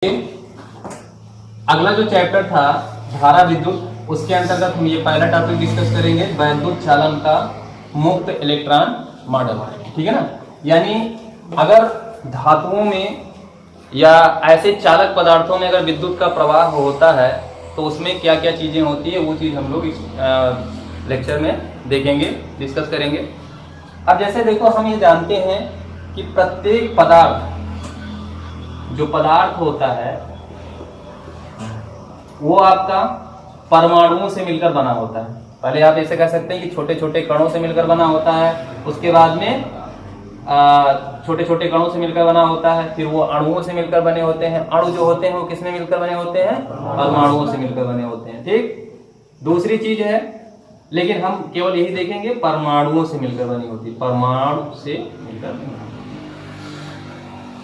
अगला जो चैप्टर था धारा विद्युत, उसके अंतर्गत हम ये पहला टॉपिक डिस्कस करेंगे, वैद्युत चालन का मुक्त इलेक्ट्रॉन मॉडल। ठीक है ना। यानी अगर धातुओं में या ऐसे चालक पदार्थों में अगर विद्युत का प्रवाह होता है तो उसमें क्या क्या चीजें होती है, वो चीज हम लोग इस लेक्चर में देखेंगे, डिस्कस करेंगे। अब जैसे देखो, हम ये जानते हैं कि प्रत्येक पदार्थ, जो पदार्थ होता है वो आपका परमाणुओं से मिलकर बना होता है। पहले आप ऐसे कह सकते हैं कि छोटे छोटे कणों से मिलकर बना होता है, उसके बाद में छोटे छोटे कणों से मिलकर बना होता है, फिर वो अणुओं से मिलकर बने होते हैं। अणु जो होते हैं वो किसमें मिलकर बने होते हैं? परमाणुओं से मिलकर बने होते हैं। ठीक। दूसरी चीज है, लेकिन हम केवल यही देखेंगे, परमाणुओं से मिलकर बनी होती है, परमाणु से मिलकर।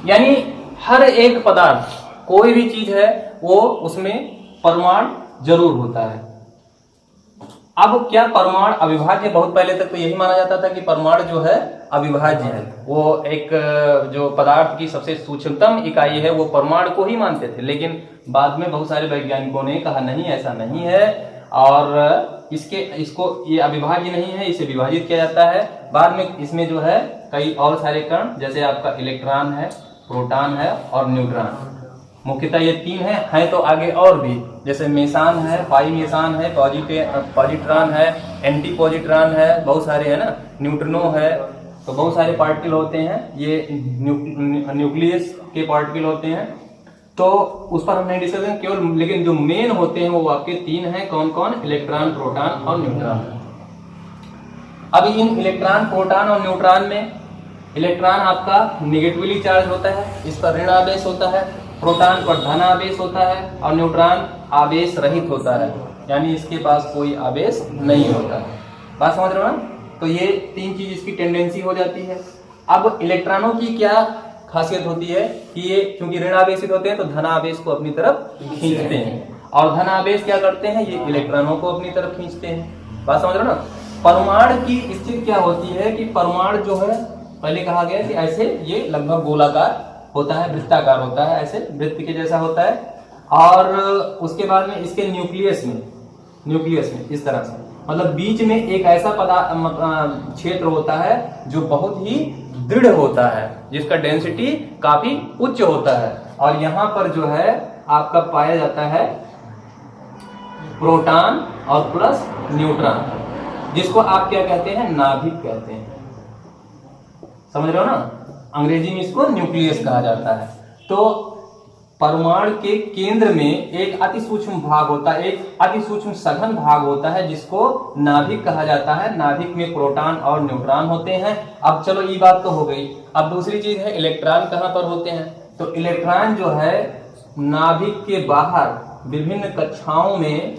यानी हर एक पदार्थ, कोई भी चीज है, वो उसमें परमाणु जरूर होता है। अब क्या परमाणु अविभाज्य? बहुत पहले तक तो यही माना जाता था कि परमाणु जो है अविभाज्य है, वो एक जो पदार्थ की सबसे सूक्ष्मतम इकाई है वो परमाणु को ही मानते थे। लेकिन बाद में बहुत सारे वैज्ञानिकों ने कहा नहीं, ऐसा नहीं है, और इसको ये अविभाज्य नहीं है, इसे विभाजित किया जाता है। बाद में इसमें जो है कई और सारे कण, जैसे आपका इलेक्ट्रॉन है, प्रोटॉन है और न्यूट्रॉन, मुख्यतः ये तीन हैं तो आगे और भी, जैसे मेसान है, पाई मेसान है, पॉजिट्रॉन है, एंटी पॉजिट्रॉन है, बहुत सारे है ना, न्यूट्रिनो है, तो बहुत सारे पार्टिकल होते हैं, ये न्यूक्लियस के पार्टिकल होते हैं। तो उस पर हम नहीं डिस्कस करेंगे केवल, लेकिन जो मेन होते हैं वो आपके तीन हैं। कौन कौन? इलेक्ट्रॉन, प्रोटॉन और न्यूट्रॉन। अब इन इलेक्ट्रॉन, प्रोटॉन और न्यूट्रॉन में इलेक्ट्रॉन आपका निगेटिवली चार्ज होता है, इस पर ऋण आवेश होता है, प्रोटॉन पर धन आवेश होता है, और न्यूट्रॉन आवेश रहित होता है, यानी इसके पास कोई आवेश नहीं होता है। बात समझ रहे हो ना? तो ये तीन चीज इसकी टेंडेंसी हो जाती है। अब इलेक्ट्रॉनों की क्या खासियत होती है कि ये क्योंकि ऋण आवेशित होते हैं तो धन आवेश को अपनी तरफ खींचते हैं, और धन आवेश क्या करते हैं? ये इलेक्ट्रॉनों को अपनी तरफ खींचते हैं। बात समझ रहे हो ना? परमाणु की स्थिति क्या होती है कि परमाणु जो है, पहले कहा गया कि ऐसे ये लगभग गोलाकार होता है, वृत्ताकार होता है, ऐसे वृत्त के जैसा होता है, और उसके बाद में इसके न्यूक्लियस में इस तरह से, मतलब बीच में एक ऐसा क्षेत्र होता है जो बहुत ही दृढ़ होता है, जिसका डेंसिटी काफी उच्च होता है, और यहाँ पर जो है आपका पाया जाता है प्रोटॉन और प्लस न्यूट्रॉन, जिसको आप क्या कहते हैं? नाभिक कहते हैं। समझ रहे हो ना? अंग्रेजी में इसको न्यूक्लियस कहा जाता है। तो परमाणु के केंद्र में एक अति सूक्ष्म भाग होता है, एक अति सूक्ष्म सघन भाग होता है, जिसको नाभिक कहा जाता है। नाभिक में प्रोटॉन और न्यूट्रॉन होते हैं। अब चलो ये बात तो हो गई। अब दूसरी चीज है, इलेक्ट्रॉन कहाँ पर होते हैं? तो इलेक्ट्रॉन जो है नाभिक के बाहर विभिन्न कक्षाओं में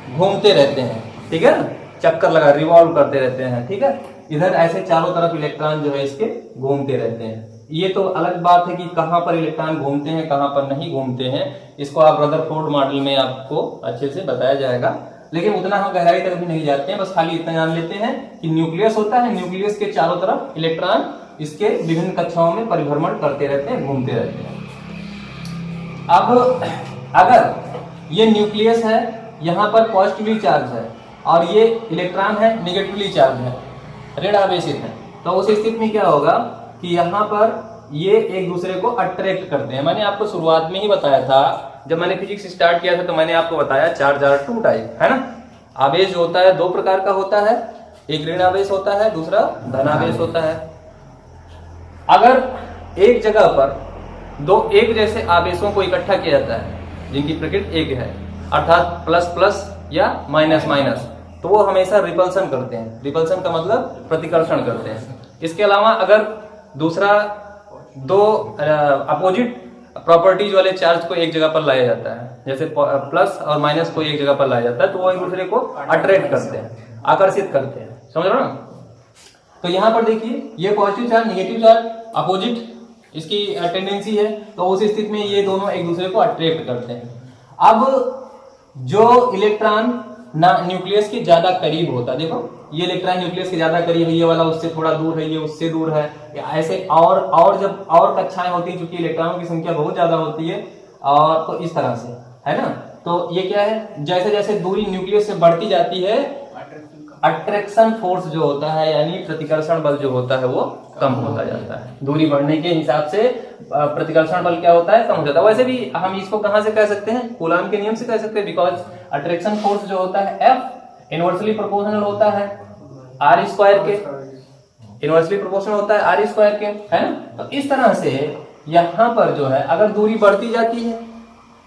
घूमते रहते हैं। ठीक है ना? चक्कर लगा, रिवॉल्व करते रहते हैं। ठीक है, इधर ऐसे चारों तरफ इलेक्ट्रॉन जो है इसके घूमते रहते हैं। ये तो अलग बात है कि कहां पर इलेक्ट्रॉन घूमते हैं, कहां पर नहीं घूमते हैं, इसको आप रदरफोर्ड मॉडल में आपको अच्छे से बताया जाएगा, लेकिन उतना हम गहराई तक भी नहीं जाते हैं। बस खाली इतना जान लेते हैं कि न्यूक्लियस होता है, न्यूक्लियस के चारों तरफ इलेक्ट्रॉन इसके विभिन्न कक्षाओं में परिभ्रमण करते रहते हैं, घूमते रहते हैं। अब अगर ये न्यूक्लियस है, यहाँ पर पॉजिटिवली चार्ज है, और ये इलेक्ट्रॉन है निगेटिवली चार्ज है, ऋण आवेशित है, तो उस स्थिति में क्या होगा कि यहाँ पर ये एक दूसरे को अट्रैक्ट करते हैं। मैंने आपको शुरुआत में ही बताया था, जब मैंने फिजिक्स स्टार्ट किया था तो मैंने आपको बताया चार्ज आर टू टाइप, है ना? आवेश जो होता है दो प्रकार का होता है, एक ऋण आवेश होता है, दूसरा धन आवेश होता है। अगर एक जगह पर दो एक जैसे आवेशों को इकट्ठा किया जाता है जिनकी प्रकृति एक है, अर्थात प्लस प्लस या माइनस माइनस, तो वो हमेशा रिपल्सन करते हैं। रिपल्सन का मतलब प्रतिकर्षण करते हैं। इसके अलावा अगर दूसरा दो अपोजिट प्रॉपर्टीज वाले चार्ज को एक जगह पर लाया जाता है, जैसे प्लस और माइनस को एक जगह पर लाया जाता है, तो वो एक दूसरे को अट्रैक्ट करते हैं, आकर्षित करते हैं। समझ रहे हो ना? तो यहाँ पर देखिए, ये positive charge, negative charge, opposite इसकी टेंडेंसी है, तो उस स्थिति में ये दोनों एक दूसरे को अट्रैक्ट करते हैं। अब जो इलेक्ट्रॉन ना न्यूक्लियस के ज्यादा करीब होता है। देखो ये इलेक्ट्रॉन न्यूक्लियस के ज्यादा करीब है, ये वाला उससे थोड़ा दूर है, ये उससे दूर है, ऐसे और जब और कक्षाएं होती है क्योंकि इलेक्ट्रॉनों की संख्या बहुत ज्यादा होती है, और तो इस तरह से है ना। तो ये क्या है, जैसे जैसे दूरी न्यूक्लियस से बढ़ती जाती है अट्रैक्शन फोर्स जो होता है यानी प्रतिकर्षण बल जो होता है वो कम होता जाता है। दूरी बढ़ने के हिसाब से प्रतिकर्षण बल क्या होता है, कम हो जाता है। वैसे भी हम इसको कहां से कह सकते हैं, कूलॉम के नियम से कह सकते हैं, बिकॉज अट्रैक्शन फोर्स जो होता है F इनवर्सली प्रोपोर्शनल होता है R स्क्वायर के, इनवर्सली प्रोपोर्शनल होता है R स्क्वायर के, है ना। तो इस तरह से यहाँ पर जो है अगर दूरी बढ़ती जाती है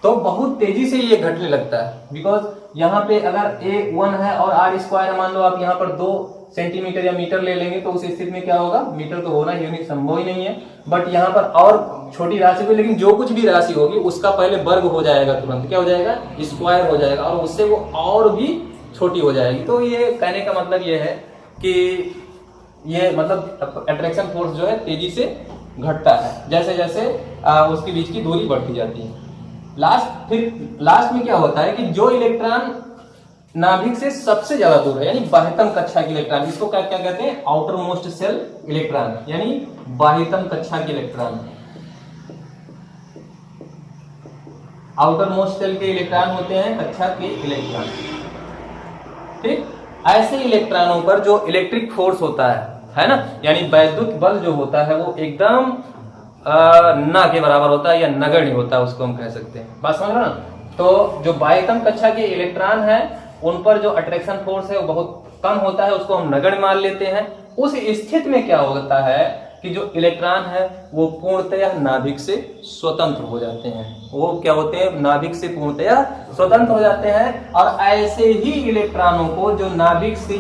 तो बहुत तेजी से ये घटने लगता है, बिकॉज यहाँ पे अगर A1 है और R स्क्वायर मान लो आप यहाँ पर 2 सेंटीमीटर या मीटर ले लेंगे तो उस स्थिति में क्या होगा, मीटर तो होना यूनिट संभव ही नहीं है, बट यहाँ पर और छोटी राशि को, लेकिन जो कुछ भी राशि होगी उसका पहले वर्ग हो जाएगा, तुरंत क्या हो जाएगा, स्क्वायर हो जाएगा, और उससे वो और भी छोटी हो जाएगी। तो ये कहने का मतलब ये है कि ये मतलब अट्रैक्शन फोर्स जो है तेजी से घटता है जैसे जैसे उसके बीच की दूरी बढ़ती जाती है। लास्ट में क्या होता है कि जो इलेक्ट्रॉन नाभिक से सबसे ज्यादा दूर है यानी बाह्यतम कक्षा के इलेक्ट्रॉन, इसको क्या क्या कहते हैं, आउटर मोस्ट सेल इलेक्ट्रॉन यानी बाह्यतम कक्षा के इलेक्ट्रॉन। आउटर मोस्ट सेल के इलेक्ट्रॉन होते हैं कक्षा के इलेक्ट्रॉन। ठीक, ऐसे इलेक्ट्रॉनों पर जो इलेक्ट्रिक फोर्स होता है ना, यानी वैद्युत बल जो होता है वो एकदम ना के बराबर होता है या नगण्य होता है, उसको हम कह सकते हैं। बात समझ रहे ना। तो जो बाह्यतम कक्षा के इलेक्ट्रॉन है उन पर जो अट्रैक्शन फोर्स है वो बहुत कम होता है, उसको हम नगण्य मान लेते हैं। उस स्थिति में क्या होता है कि जो इलेक्ट्रॉन है वो पूर्णतया नाभिक से स्वतंत्र हो जाते हैं। वो क्या होते हैं, नाभिक से पूर्णतया स्वतंत्र हो जाते हैं। और ऐसे ही इलेक्ट्रॉनों को जो नाभिक से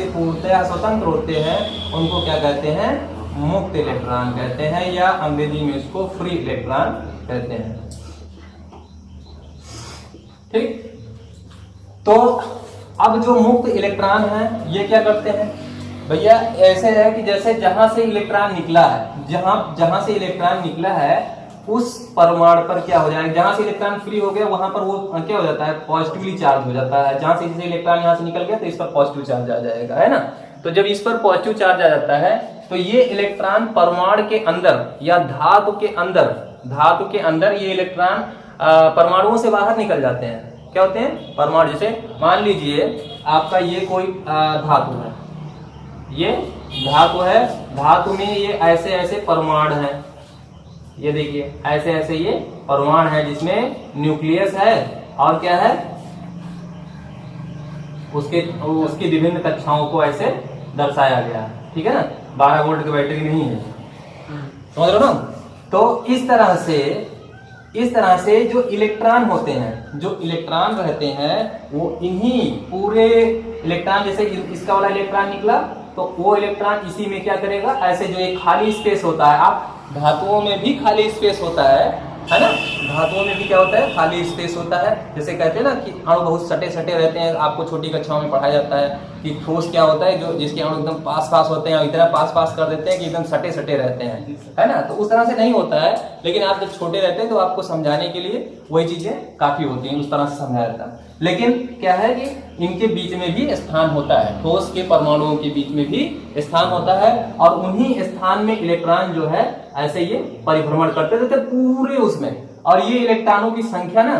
पूर्णतया स्वतंत्र होते हैं उनको क्या कहते हैं, मुक्त इलेक्ट्रॉन कहते हैं, या अंग्रेजी में इसको फ्री इलेक्ट्रॉन कहते हैं। ठीक, तो अब जो मुक्त इलेक्ट्रॉन है ये क्या करते हैं भैया, ऐसे है कि जैसे जहां से इलेक्ट्रॉन निकला है, जहां से इलेक्ट्रॉन निकला है उस परमाणु पर क्या हो जाएगा, जहां से इलेक्ट्रॉन फ्री हो गया वहां पर वो क्या हो जाता है, पॉजिटिवली चार्ज हो जाता है। जहां से जैसे इलेक्ट्रॉन यहां से निकल गया तो इस पर पॉजिटिव चार्ज आ जाएगा, है ना। तो जब इस पर पॉजिटिव चार्ज आ जाता है तो ये इलेक्ट्रॉन परमाणु के अंदर या धातु के अंदर ये इलेक्ट्रॉन परमाणुओं से बाहर निकल जाते हैं। क्या होते हैं, परमाणु। जैसे मान लीजिए आपका ये कोई धातु है, ये धातु है, धातु में ये ऐसे ऐसे परमाणु हैं, ये देखिए ऐसे ऐसे ये परमाणु है जिसमें न्यूक्लियस है और क्या है, उसकी विभिन्न कक्षाओं को ऐसे दर्शाया गया है। ठीक है ना, 12 वोल्ट की बैटरी नहीं है, समझ रहे हो ना। तो इस तरह से जो इलेक्ट्रॉन होते हैं, जो इलेक्ट्रॉन रहते हैं वो इन्हीं पूरे इलेक्ट्रॉन, जैसे इसका वाला इलेक्ट्रॉन निकला तो वो इलेक्ट्रॉन इसी में क्या करेगा, ऐसे जो एक खाली स्पेस होता है, आप धातुओं में भी खाली स्पेस होता है ना, धातुओं में भी क्या होता है, खाली स्पेस होता है। जैसे कहते हैं ना कि अणु बहुत सटे सटे रहते हैं, आपको छोटी कक्षाओं में पढ़ाया जाता है कि ठोस क्या होता है, जो जिसके अणु एकदम पास पास होते हैं, इतना पास पास कर देते हैं कि एकदम सटे सटे रहते हैं, है ना। तो उस तरह से नहीं होता है, लेकिन आप जब छोटे रहते हैं तो आपको समझाने के लिए वही चीजें काफी होती हैं, उस तरह से समझाया जाता है। लेकिन क्या है कि इनके बीच में भी स्थान होता है, ठोस के परमाणुओं के बीच में भी स्थान होता है, और उन्हीं स्थान में इलेक्ट्रॉन जो है ऐसे ये परिभ्रमण करते रहते पूरे उसमें। और ये इलेक्ट्रॉनों की संख्या ना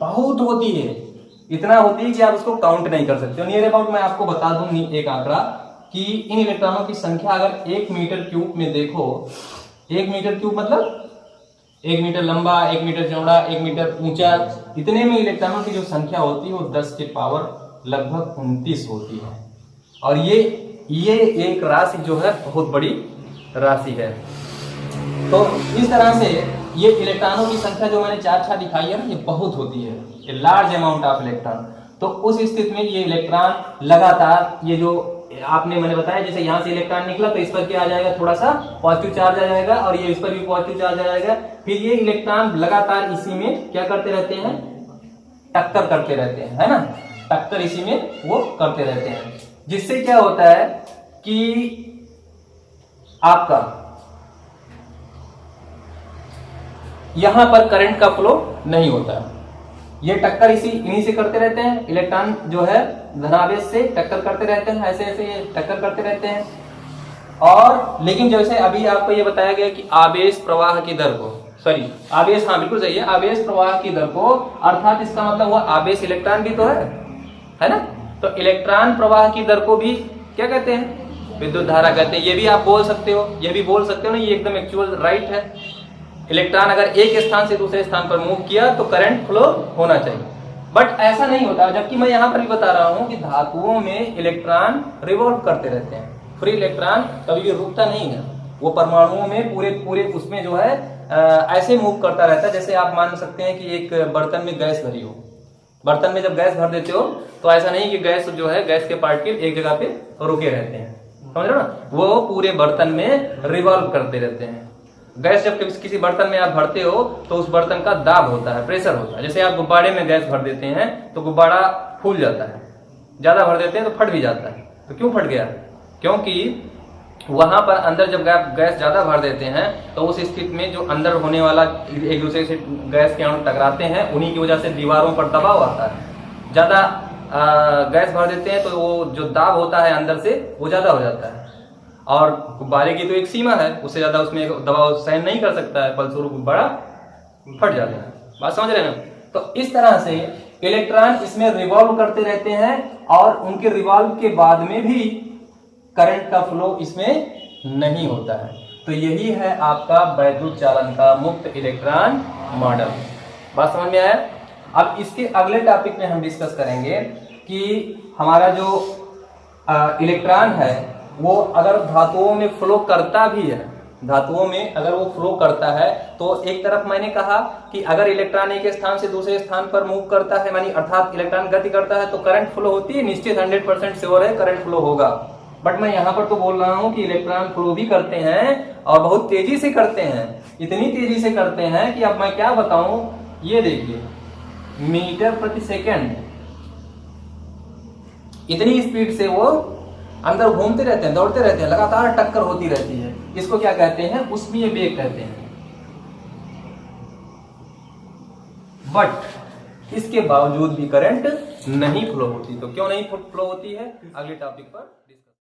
बहुत होती है, इतना होती है कि आप उसको काउंट नहीं कर सकते। नियर अबाउट मैं आपको बता दूं एक आंकड़ा कि इन इलेक्ट्रॉनों की संख्या अगर 1 मीटर क्यूब में देखो, 1 मीटर क्यूब मतलब 1 मीटर लंबा, 1 मीटर चौड़ा, 1 मीटर ऊंचा, इतने में इलेक्ट्रॉनों की जो संख्या होती है वो 10 के पावर लगभग 29 होती है। और ये एक राशि जो है बहुत बड़ी राशि है। तो इस तरह से ये इलेक्ट्रॉनों की संख्या जो मैंने चार दिखाई है ना, ये बहुत होती है, ये लार्ज अमाउंट ऑफ इलेक्ट्रॉन। तो उस स्थिति में ये इलेक्ट्रॉन लगातार, ये जो मैंने बताया जैसे यहाँ से इलेक्ट्रॉन निकला तो इस पर क्या आ जाएगा, थोड़ा सा पॉजिटिव चार्ज आ जाएगा, और ये इस पर भी पॉजिटिव चार्ज आ जाएगा। फिर ये इलेक्ट्रॉन लगातार इसी में क्या करते रहते हैं, टक्कर करते रहते हैं, है ना, टक्कर इसी में वो करते रहते हैं, जिससे क्या होता है कि आपका यहां पर करंट का फ्लो नहीं होता है। ये टक्कर इन्हीं से करते रहते हैं, इलेक्ट्रॉन जो है धनावेश से टक्कर करते रहते हैं, ऐसे ऐसे ये टक्कर करते रहते हैं। और लेकिन जैसे अभी आपको ये बताया गया कि आवेश प्रवाह की दर को, सॉरी आवेश, हाँ बिल्कुल सही है, आवेश प्रवाह की दर को, अर्थात इसका मतलब हुआ आवेश इलेक्ट्रॉन भी तो है ना, तो इलेक्ट्रॉन प्रवाह की दर को भी क्या कहते हैं, विद्युत धारा कहते हैं। ये भी आप बोल सकते हो, ये भी बोल सकते हो ना, ये एकदम एक्चुअल राइट है। इलेक्ट्रॉन अगर एक स्थान से दूसरे स्थान पर मूव किया तो करंट फ्लो होना चाहिए, बट ऐसा नहीं होता। जबकि मैं यहाँ पर भी बता रहा हूँ कि धातुओं में इलेक्ट्रॉन रिवॉल्व करते रहते हैं, फ्री इलेक्ट्रॉन कभी भी रुकता नहीं है, वो परमाणुओं में पूरे उसमें जो है ऐसे मूव करता रहता है। जैसे आप मान सकते हैं कि एक बर्तन में गैस भरी हो, बर्तन में जब गैस भर देते हो तो ऐसा नहीं कि गैस जो है, गैस के पार्टिकल एक जगह पे रुके रहते हैं, समझ रहे हो ना, वो पूरे बर्तन में रिवॉल्व करते रहते हैं। गैस जब किसी बर्तन में आप भरते हो तो उस बर्तन का दाब होता है, प्रेशर होता है। जैसे आप गुब्बारे में गैस भर देते हैं तो गुब्बारा फूल जाता है, ज्यादा भर देते हैं तो फट भी जाता है। तो क्यों फट गया? क्योंकि वहां पर अंदर जब गैस ज्यादा भर देते हैं तो उस स्थिति में जो अंदर होने वाला एक दूसरे से गैस के अणु टकराते हैं, उन्हीं की वजह से दीवारों पर दबाव आता है। ज्यादा गैस भर देते हैं तो वो जो दाब होता है अंदर से वो ज्यादा हो जाता है, और गुब्बारे की तो एक सीमा है, उससे ज्यादा उसमें दबाव सहन नहीं कर सकता है, फलस्वरूप गुब्बारा फट जाता है। बात समझ रहे हैं ना? तो इस तरह से इलेक्ट्रॉन इसमें रिवॉल्व करते रहते हैं और उनके रिवॉल्व के बाद में भी करंट का फ्लो इसमें नहीं होता है। तो यही है आपका वैद्युत चालन का मुक्त इलेक्ट्रॉन मॉडल। बात समझ में आया? अब इसके अगले टॉपिक में हम डिस्कस करेंगे कि हमारा जो इलेक्ट्रॉन है वो अगर धातुओं में फ्लो करता भी है, धातुओं में अगर वो फ्लो करता है तो एक तरफ मैंने कहा कि अगर इलेक्ट्रॉन एक स्थान से दूसरे स्थान पर मूव करता है, मानी अर्थात इलेक्ट्रॉन गति करता है तो करंट फ्लो होती है, निश्चित 100% श्योर है करंट फ्लो होगा। बट मैं यहाँ पर तो बोल रहा हूँ कि इलेक्ट्रॉन फ्लो भी करते हैं और बहुत तेजी से करते हैं, इतनी तेजी से करते हैं कि अब मैं क्या बताऊं। ये देखिए मीटर प्रति सेकेंड, इतनी स्पीड से वो अंदर घूमते रहते हैं, दौड़ते रहते हैं, लगातार टक्कर होती रहती है। इसको क्या कहते हैं? ऊष्मीय वेग कहते हैं। बट इसके बावजूद भी करंट नहीं फ्लो होती। तो क्यों नहीं फ्लो होती है, अगले टॉपिक पर